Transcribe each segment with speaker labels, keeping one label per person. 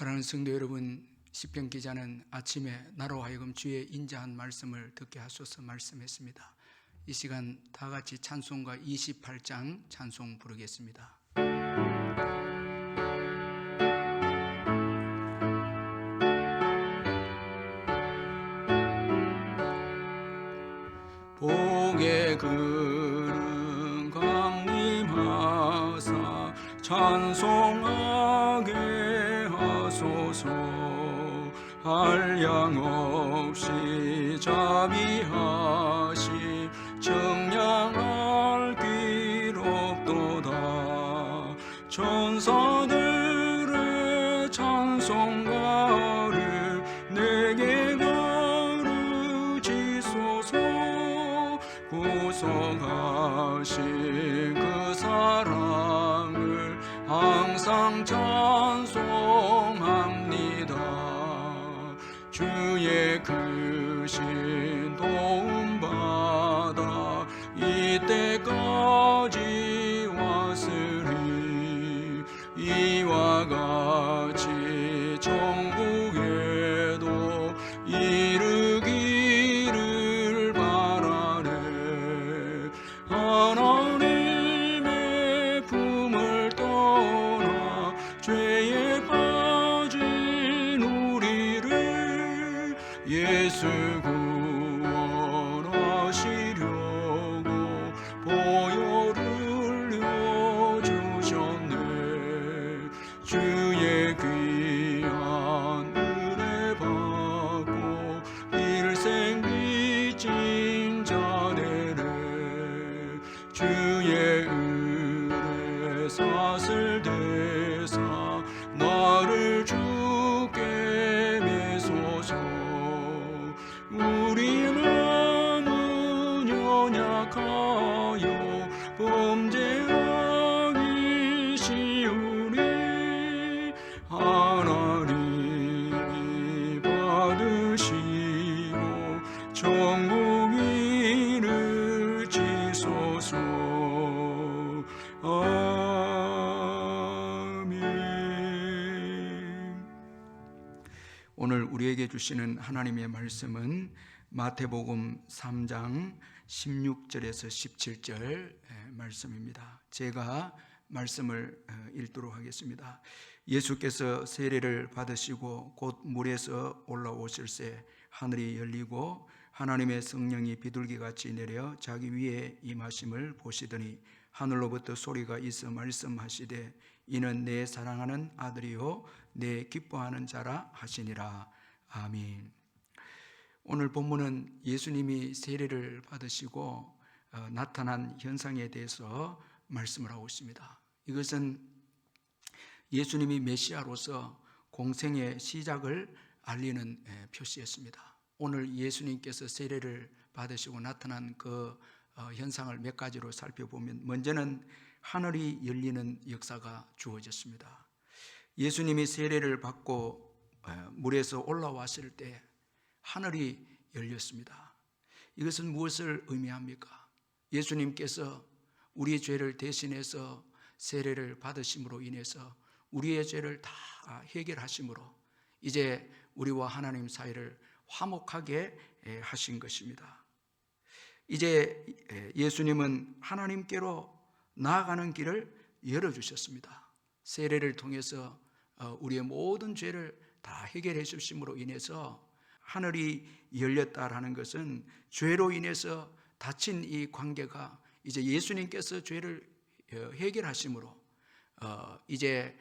Speaker 1: 사랑하는 성도 여러분, 시편 기자는 아침에 나로 하여금 주의 인자한 말씀을 듣게 하소서 말씀했습니다. 이 시간 다 같이 찬송가 28장 찬송 부르겠습니다. 복의 그름 강림하사 찬송하게 하소서. 한량 없이 자비하시 정량할 길 없도다. 천사들의 찬송가를 내게 가르치소서. 구속하신 그 사랑을 항상 찬송합니다. 주의 크신 도움 받아 이때까지 왔으리. 이와 같이 천국에도 이르기를 바라네. 하나님의 품을 떠나 죄에 빠진 우리를 예수 구원하시려고 보혈을 흘려주셨네. 주의 귀한 은혜 받고 일생 빚진 자 되네. 주의 은혜 사슬 대사 나를 주께 메소서. 우리 마음은 연약하여 범죄하기 쉬우니 하나님이 받으시고 천국 이르치소서. 아멘. 오늘 우리에게 주시는 하나님의 말씀은 마태복음 3장 16절에서 17절 말씀입니다. 제가 말씀을 읽도록 하겠습니다. 예수께서 세례를 받으시고 곧 물에서 올라오실새 하늘이 열리고 하나님의 성령이 비둘기같이 내려 자기 위에 임하심을 보시더니 하늘로부터 소리가 있어 말씀하시되 이는 내 사랑하는 아들이요 내 기뻐하는 자라 하시니라. 아멘. 오늘 본문은 예수님이 세례를 받으시고 나타난 현상에 대해서 말씀을 하고 있습니다. 이것은 예수님이 메시아로서 공생의 시작을 알리는 표시였습니다. 오늘 예수님께서 세례를 받으시고 나타난 그 현상을 몇 가지로 살펴보면, 먼저는 하늘이 열리는 역사가 주어졌습니다. 예수님이 세례를 받고 물에서 올라왔을 때 하늘이 열렸습니다. 이것은 무엇을 의미합니까? 예수님께서 우리의 죄를 대신해서 세례를 받으심으로 인해서 우리의 죄를 다 해결하심으로 이제 우리와 하나님 사이를 화목하게 하신 것입니다. 이제 예수님은 하나님께로 나아가는 길을 열어주셨습니다. 세례를 통해서 우리의 모든 죄를 다 해결해 주심으로 인해서 하늘이 열렸다라는 것은 죄로 인해서 닫힌 이 관계가 이제 예수님께서 죄를 해결하심으로 이제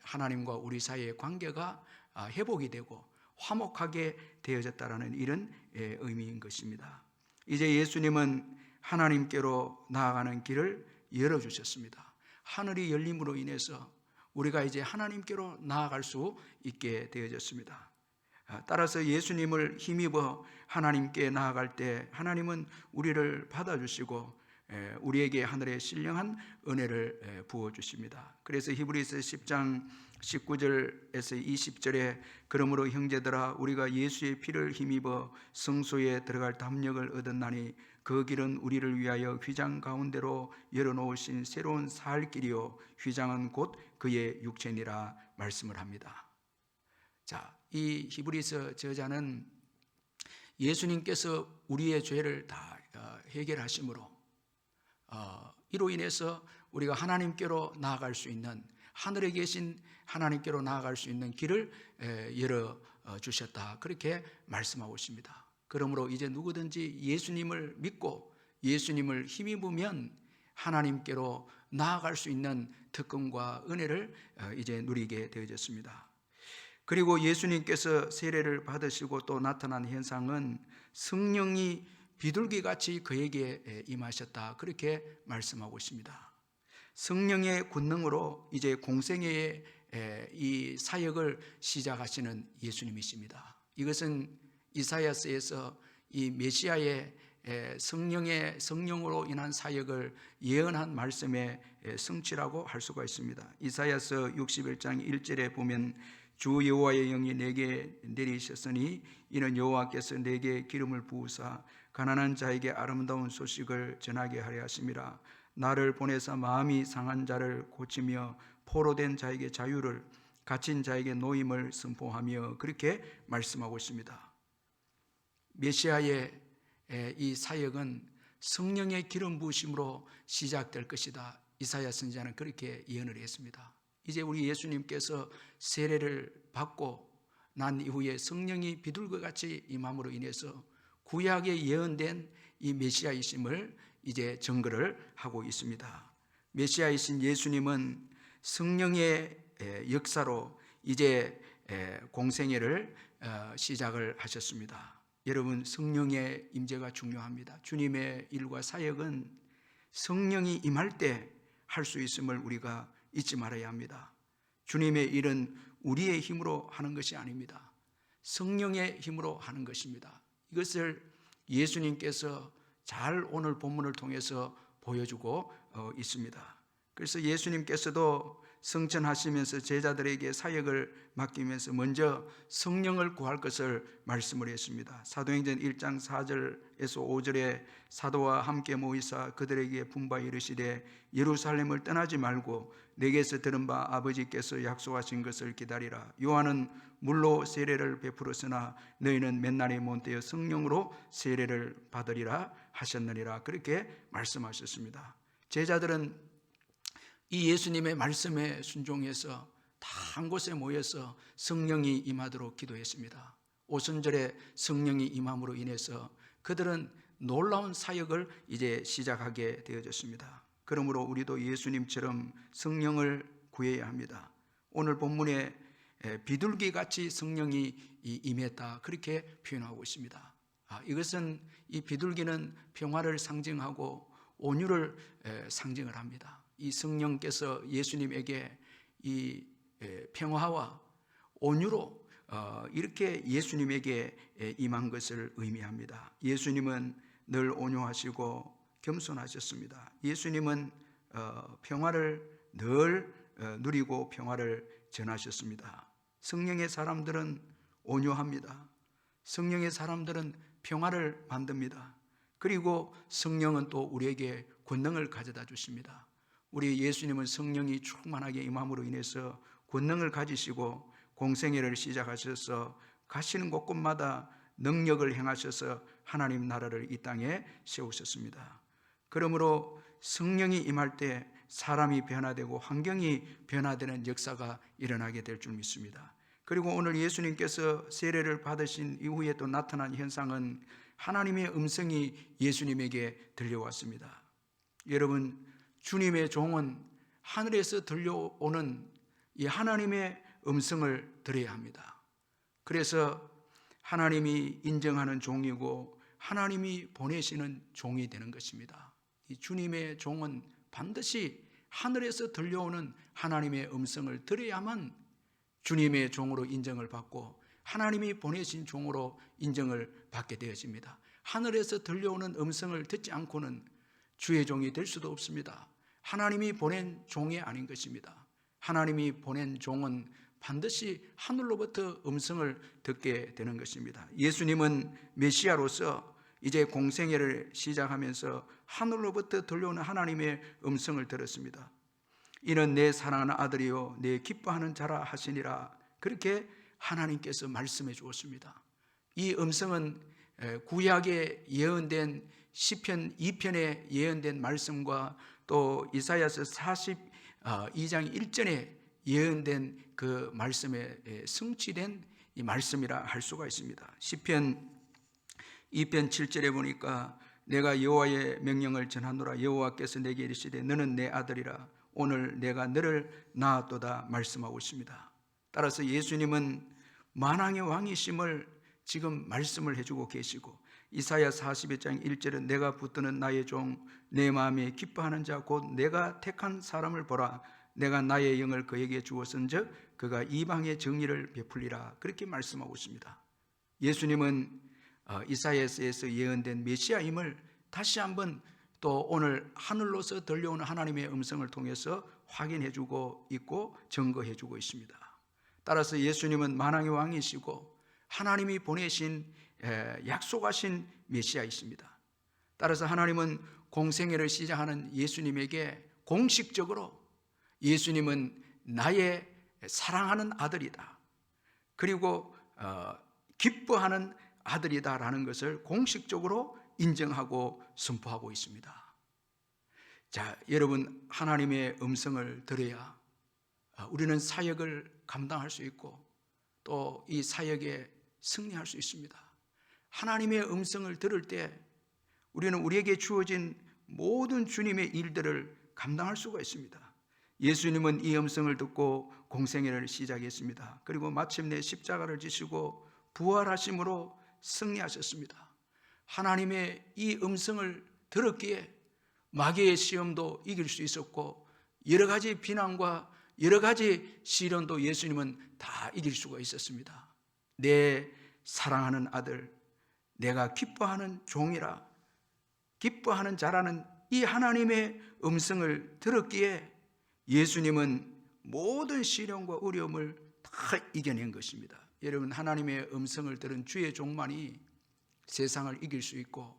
Speaker 1: 하나님과 우리 사이의 관계가 회복이 되고 화목하게 되어졌다라는 이런 의미인 것입니다. 이제 예수님은 하나님께로 나아가는 길을 열어주셨습니다. 하늘이 열림으로 인해서 우리가 이제 하나님께로 나아갈 수 있게 되어졌습니다. 따라서 예수님을 힘입어 하나님께 나아갈 때 하나님은 우리를 받아주시고 우리에게 하늘의 신령한 은혜를 부어주십니다. 그래서 히브리서 10장 19절에서 20절에 그러므로 형제들아 우리가 예수의 피를 힘입어 성소에 들어갈 담력을 얻었나니 그 길은 우리를 위하여 휘장 가운데로 열어놓으신 새로운 살 길이요 휘장은 곧 그의 육체니라 말씀을 합니다. 자, 이 히브리서 저자는 예수님께서 우리의 죄를 다 해결하심으로 이로 인해서 우리가 하나님께로 나아갈 수 있는, 하늘에 계신 하나님께로 나아갈 수 있는 길을 열어주셨다, 그렇게 말씀하고 있습니다. 그러므로 이제 누구든지 예수님을 믿고 예수님을 힘입으면 하나님께로 나아갈 수 있는 특권과 은혜를 이제 누리게 되어졌습니다. 그리고 예수님께서 세례를 받으시고 또 나타난 현상은 성령이 비둘기같이 그에게 임하셨다, 그렇게 말씀하고 있습니다. 성령의 권능으로 이제 공생애의 이 사역을 시작하시는 예수님이십니다. 이것은 이사야서에서 이 메시아의 성령으로 인한 사역을 예언한 말씀의 성취라고 할 수가 있습니다. 이사야서 61장 1절에 보면 주 여호와의 영이 내게 내리셨으니 이는 여호와께서 내게 기름을 부으사 가난한 자에게 아름다운 소식을 전하게 하려 하심이라. 나를 보내사 마음이 상한 자를 고치며 포로된 자에게 자유를, 갇힌 자에게 노임을 선포하며, 그렇게 말씀하고 있습니다. 메시아의 이 사역은 성령의 기름 부으심으로 시작될 것이다, 이사야 선지자는 그렇게 예언을 했습니다. 이제 우리 예수님께서 세례를 받고 난 이후에 성령이 비둘기같이 임함으로 인해서 구약에 예언된 이 메시아이심을 이제 증거를 하고 있습니다. 메시아이신 예수님은 성령의 역사로 이제 공생애를 시작을 하셨습니다. 여러분, 성령의 임재가 중요합니다. 주님의 일과 사역은 성령이 임할 때 할 수 있음을 우리가 잊지 말아야 합니다. 주님의 일은 우리의 힘으로 하는 것이 아닙니다. 성령의 힘으로 하는 것입니다. 이것을 예수님께서 잘 오늘 본문을 통해서 보여주고 있습니다. 그래서 예수님께서도 성천하시면서 제자들에게 사역을 맡기면서 먼저 성령을 구할 것을 말씀을 했습니다. 사도행전 1장 4절에서 5절에 사도와 함께 모이사 그들에게 분바 이르시되 예루살렘을 떠나지 말고 내게서 들은 바 아버지께서 약속하신 것을 기다리라. 요한은 물로 세례를 베풀었으나 너희는 맨날에 못되어 성령으로 세례를 받으리라 하셨느니라, 그렇게 말씀하셨습니다. 제자들은 이 예수님의 말씀에 순종해서 다 한 곳에 모여서 성령이 임하도록 기도했습니다. 오순절에 성령이 임함으로 인해서 그들은 놀라운 사역을 이제 시작하게 되어졌습니다. 그러므로 우리도 예수님처럼 성령을 구해야 합니다. 오늘 본문에 비둘기같이 성령이 임했다, 그렇게 표현하고 있습니다. 이것은 이 비둘기는 평화를 상징하고 온유를 상징을 합니다. 이 성령께서 예수님에게 이 평화와 온유로 이렇게 예수님에게 임한 것을 의미합니다. 예수님은 늘 온유하시고 겸손하셨습니다. 예수님은 평화를 늘 누리고 평화를 전하셨습니다. 성령의 사람들은 온유합니다. 성령의 사람들은 평화를 만듭니다. 그리고 성령은 또 우리에게 권능을 가져다 주십니다. 우리 예수님은 성령이 충만하게 임함으로 인해서 권능을 가지시고 공생애를 시작하셔서 가시는 곳곳마다 능력을 행하셔서 하나님 나라를 이 땅에 세우셨습니다. 그러므로 성령이 임할 때 사람이 변화되고 환경이 변화되는 역사가 일어나게 될 줄 믿습니다. 그리고 오늘 예수님께서 세례를 받으신 이후에 또 나타난 현상은 하나님의 음성이 예수님에게 들려왔습니다. 여러분, 주님의 종은 하늘에서 들려오는 이 하나님의 음성을 들어야 합니다. 그래서 하나님이 인정하는 종이고 하나님이 보내시는 종이 되는 것입니다. 이 주님의 종은 반드시 하늘에서 들려오는 하나님의 음성을 들어야만 주님의 종으로 인정을 받고 하나님이 보내신 종으로 인정을 받게 되어집니다. 하늘에서 들려오는 음성을 듣지 않고는 주의 종이 될 수도 없습니다. 하나님이 보낸 종이 아닌 것입니다. 하나님이 보낸 종은 반드시 하늘로부터 음성을 듣게 되는 것입니다. 예수님은 메시아로서 이제 공생애를 시작하면서 하늘로부터 들려오는 하나님의 음성을 들었습니다. 이는 내 사랑하는 아들이요 내 기뻐하는 자라 하시니라, 그렇게 하나님께서 말씀해 주었습니다. 이 음성은 구약에 예언된 시편 2편에 예언된 말씀과 또 이사야서 42장 1절에 예언된 그 말씀에 성취된 이 말씀이라 할 수가 있습니다. 시편 2편 7절에 보니까 내가 여호와의 명령을 전하노라. 여호와께서 내게 이르시되 너는 내 아들이라. 오늘 내가 너를 낳았도다 말씀하고 있습니다. 따라서 예수님은 만왕의 왕이심을 지금 말씀을 해주고 계시고, 이사야 42장 1절은 내가 붙드는 나의 종 내 마음에 기뻐하는 자 곧 내가 택한 사람을 보라. 내가 나의 영을 그에게 주었은즉 그가 이방의 정의를 베풀리라. 그렇게 말씀하고 있습니다. 예수님은 이사야서에서 예언된 메시아임을 다시 한번 또 오늘 하늘로서 들려오는 하나님의 음성을 통해서 확인해주고 있고 증거해주고 있습니다. 따라서 예수님은 만왕의 왕이시고 하나님이 보내신 약속하신 메시아이십니다. 따라서 하나님은 공생애를 시작하는 예수님에게 공식적으로 예수님은 나의 사랑하는 아들이다, 그리고 기뻐하는 아들이다라는 것을 공식적으로 인정하고 선포하고 있습니다. 자, 여러분, 하나님의 음성을 들어야 우리는 사역을 감당할 수 있고 또 이 사역에 승리할 수 있습니다. 하나님의 음성을 들을 때 우리는 우리에게 주어진 모든 주님의 일들을 감당할 수가 있습니다. 예수님은 이 음성을 듣고 공생애를 시작했습니다. 그리고 마침내 십자가를 지시고 부활하심으로 승리하셨습니다. 하나님의 이 음성을 들었기에 마귀의 시험도 이길 수 있었고 여러 가지 비난과 여러 가지 시련도 예수님은 다 이길 수가 있었습니다. 내 사랑하는 아들, 내가 기뻐하는 종이라, 기뻐하는 자라는 이 하나님의 음성을 들었기에 예수님은 모든 시련과 어려움을 다 이겨낸 것입니다. 여러분, 하나님의 음성을 들은 주의 종만이 세상을 이길 수 있고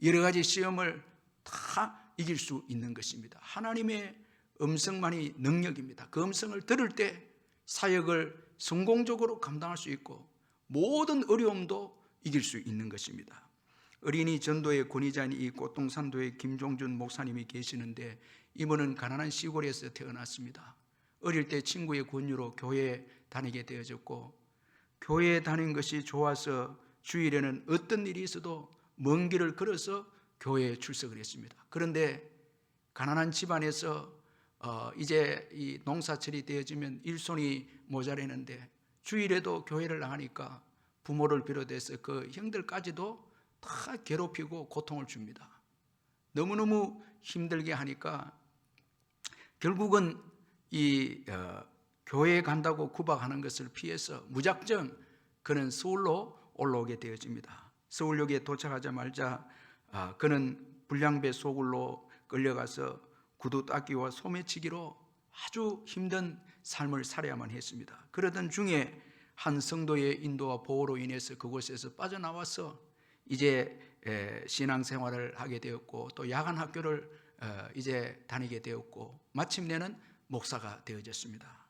Speaker 1: 여러 가지 시험을 다 이길 수 있는 것입니다. 하나님의 음성만이 능력입니다. 그 음성을 들을 때 사역을 성공적으로 감당할 수 있고 모든 어려움도 이길 수 있는 것입니다. 어린이 전도의 권위자인 이 꽃동산도의 김종준 목사님이 계시는데 이분은 가난한 시골에서 태어났습니다. 어릴 때 친구의 권유로 교회에 다니게 되어졌고 교회에 다닌 것이 좋아서 주일에는 어떤 일이 있어도 먼 길을 걸어서 교회에 출석을 했습니다. 그런데 가난한 집안에서 이제 이 농사철이 되어지면 일손이 모자라는데 주일에도 교회를 나가니까 부모를 비롯해서 그 형들까지도 다 괴롭히고 고통을 줍니다. 너무너무 힘들게 하니까 결국은 이 교회에 간다고 구박하는 것을 피해서 무작정 그는 서울로 올라오게 되어집니다. 서울역에 도착하자마자 그는 불량배 소굴로 끌려가서 구두 닦기와 소매치기로 아주 힘든 삶을 살아야만 했습니다. 그러던 중에 한 성도의 인도와 보호로 인해서 그곳에서 빠져나와서 이제 신앙생활을 하게 되었고 또 야간 학교를 이제 다니게 되었고 마침내는 목사가 되어졌습니다.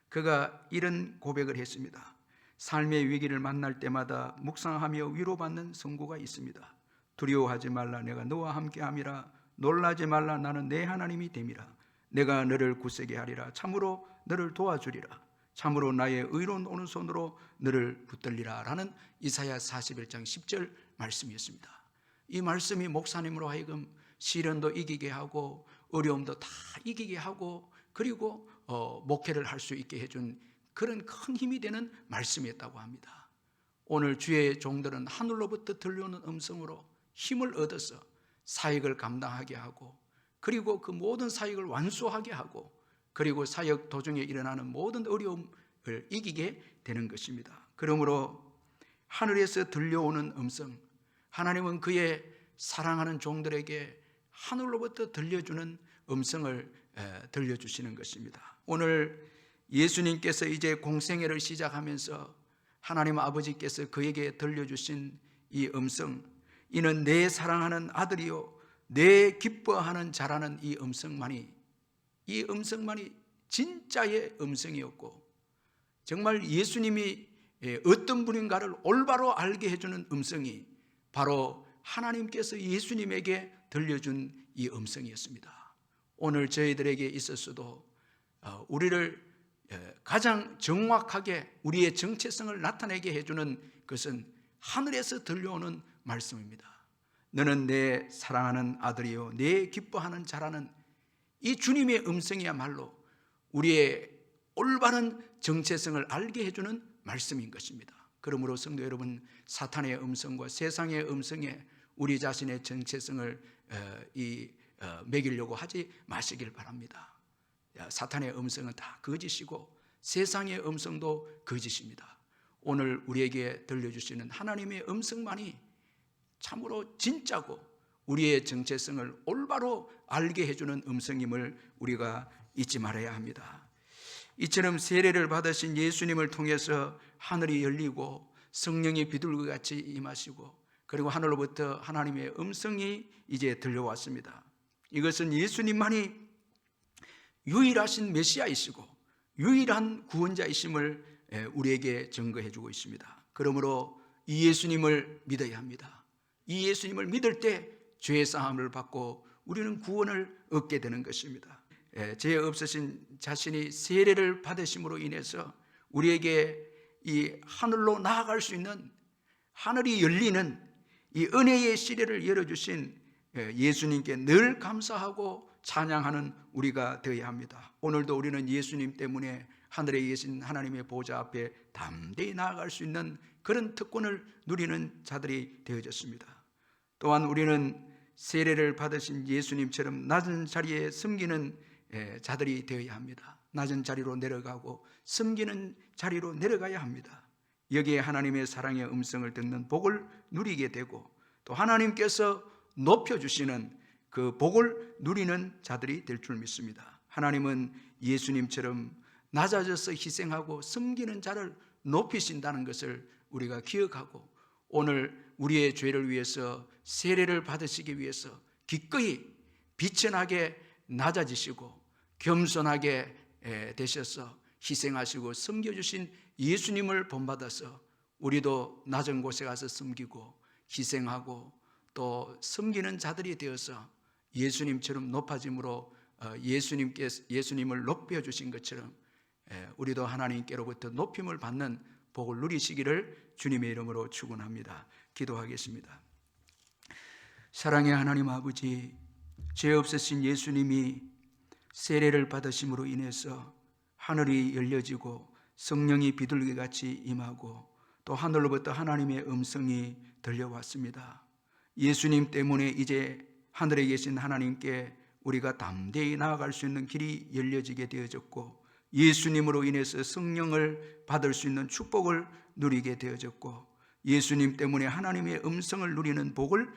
Speaker 1: 그가 이런 고백을 했습니다. 삶의 위기를 만날 때마다 묵상하며 위로받는 성구가 있습니다. 두려워하지 말라, 내가 너와 함께함이라. 놀라지 말라, 나는 내 하나님이 됨이라. 내가 너를 굳세게 하리라. 참으로 너를 도와주리라. 참으로 나의 의로운 오른손으로 너를 붙들리라. 라는 이사야 41장 10절 말씀이었습니다. 이 말씀이 목사님으로 하여금 시련도 이기게 하고 어려움도 다 이기게 하고 그리고 목회를 할 수 있게 해준 그런 큰 힘이 되는 말씀이었다고 합니다. 오늘 주의 종들은 하늘로부터 들려오는 음성으로 힘을 얻어서 사역을 감당하게 하고 그리고 그 모든 사역을 완수하게 하고 그리고 사역 도중에 일어나는 모든 어려움을 이기게 되는 것입니다. 그러므로 하늘에서 들려오는 음성, 하나님은 그의 사랑하는 종들에게 하늘로부터 들려주는 음성을 들려주시는 것입니다. 오늘 예수님께서 이제 공생애를 시작하면서 하나님 아버지께서 그에게 들려주신 이 음성, 이는 내 사랑하는 아들이요 내 기뻐하는 자라는 이 음성만이 진짜의 음성이었고 정말 예수님이 어떤 분인가를 올바로 알게 해주는 음성이 바로 하나님께서 예수님에게 들려준 이 음성이었습니다. 오늘 저희들에게 있어서도 우리를 가장 정확하게 우리의 정체성을 나타내게 해주는 것은 하늘에서 들려오는 말씀입니다. 너는 내 사랑하는 아들이요 내 기뻐하는 자라는 이 주님의 음성이야말로 우리의 올바른 정체성을 알게 해주는 말씀인 것입니다. 그러므로 성도 여러분, 사탄의 음성과 세상의 음성에 우리 자신의 정체성을 매기려고 하지 마시길 바랍니다. 사탄의 음성은 다 거짓이고 세상의 음성도 거짓입니다. 오늘 우리에게 들려주시는 하나님의 음성만이 참으로 진짜고 우리의 정체성을 올바로 알게 해주는 음성임을 우리가 잊지 말아야 합니다. 이처럼 세례를 받으신 예수님을 통해서 하늘이 열리고 성령이 비둘기같이 임하시고 그리고 하늘로부터 하나님의 음성이 이제 들려왔습니다. 이것은 예수님만이 유일하신 메시아이시고 유일한 구원자이심을 우리에게 증거해 주고 있습니다. 그러므로 이 예수님을 믿어야 합니다. 이 예수님을 믿을 때 죄 사함을 받고 우리는 구원을 얻게 되는 것입니다. 죄 없으신 자신이 세례를 받으심으로 인해서 우리에게 이 하늘로 나아갈 수 있는 하늘이 열리는 이 은혜의 시대를 열어주신 예수님께 늘 감사하고 찬양하는 우리가 되어야 합니다. 오늘도 우리는 예수님 때문에 하늘에 계신 하나님의 보좌 앞에 담대히 나아갈 수 있는 그런 특권을 누리는 자들이 되어졌습니다. 또한 우리는 세례를 받으신 예수님처럼 낮은 자리에 섬기는 자들이 되어야 합니다. 낮은 자리로 내려가고 섬기는 자리로 내려가야 합니다. 여기에 하나님의 사랑의 음성을 듣는 복을 누리게 되고 또 하나님께서 높여주시는 그 복을 누리는 자들이 될 줄 믿습니다. 하나님은 예수님처럼 낮아져서 희생하고 섬기는 자를 높이신다는 것을 우리가 기억하고 오늘 우리의 죄를 위해서 세례를 받으시기 위해서 기꺼이 비천하게 낮아지시고 겸손하게 되셔서 희생하시고 섬겨주신 예수님을 본받아서 우리도 낮은 곳에 가서 섬기고 희생하고 또 섬기는 자들이 되어서 예수님처럼 높아짐으로 예수님을 높여주신 것처럼 우리도 하나님께로부터 높임을 받는 복을 누리시기를 주님의 이름으로 축원합니다. 기도하겠습니다. 사랑의 하나님 아버지, 죄 없으신 예수님이 세례를 받으심으로 인해서 하늘이 열려지고 성령이 비둘기같이 임하고 또 하늘로부터 하나님의 음성이 들려왔습니다. 예수님 때문에 이제 하늘에 계신 하나님께 우리가 담대히 나아갈 수 있는 길이 열려지게 되어졌고 예수님으로 인해서 성령을 받을 수 있는 축복을 누리게 되어졌고 예수님 때문에 하나님의 음성을 누리는 복을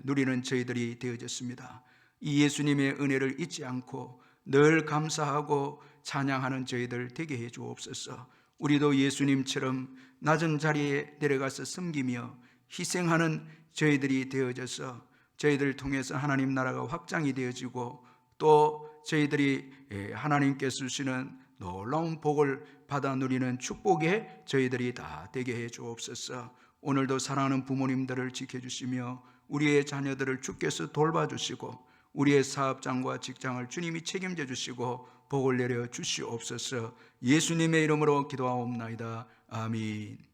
Speaker 1: 누리는 저희들이 되어졌습니다. 이 예수님의 은혜를 잊지 않고 늘 감사하고 찬양하는 저희들 되게 해 주옵소서. 우리도 예수님처럼 낮은 자리에 내려가서 섬기며 희생하는 저희들이 되어져서 저희들을 통해서 하나님 나라가 확장이 되어지고 또 저희들이 하나님께서 주시는 놀라운 복을 받아 누리는 축복에 저희들이 다 되게 해 주옵소서. 오늘도 사랑하는 부모님들을 지켜주시며 우리의 자녀들을 주께서 돌봐주시고 우리의 사업장과 직장을 주님이 책임져 주시고 복을 내려 주시옵소서. 예수님의 이름으로 기도하옵나이다. 아멘.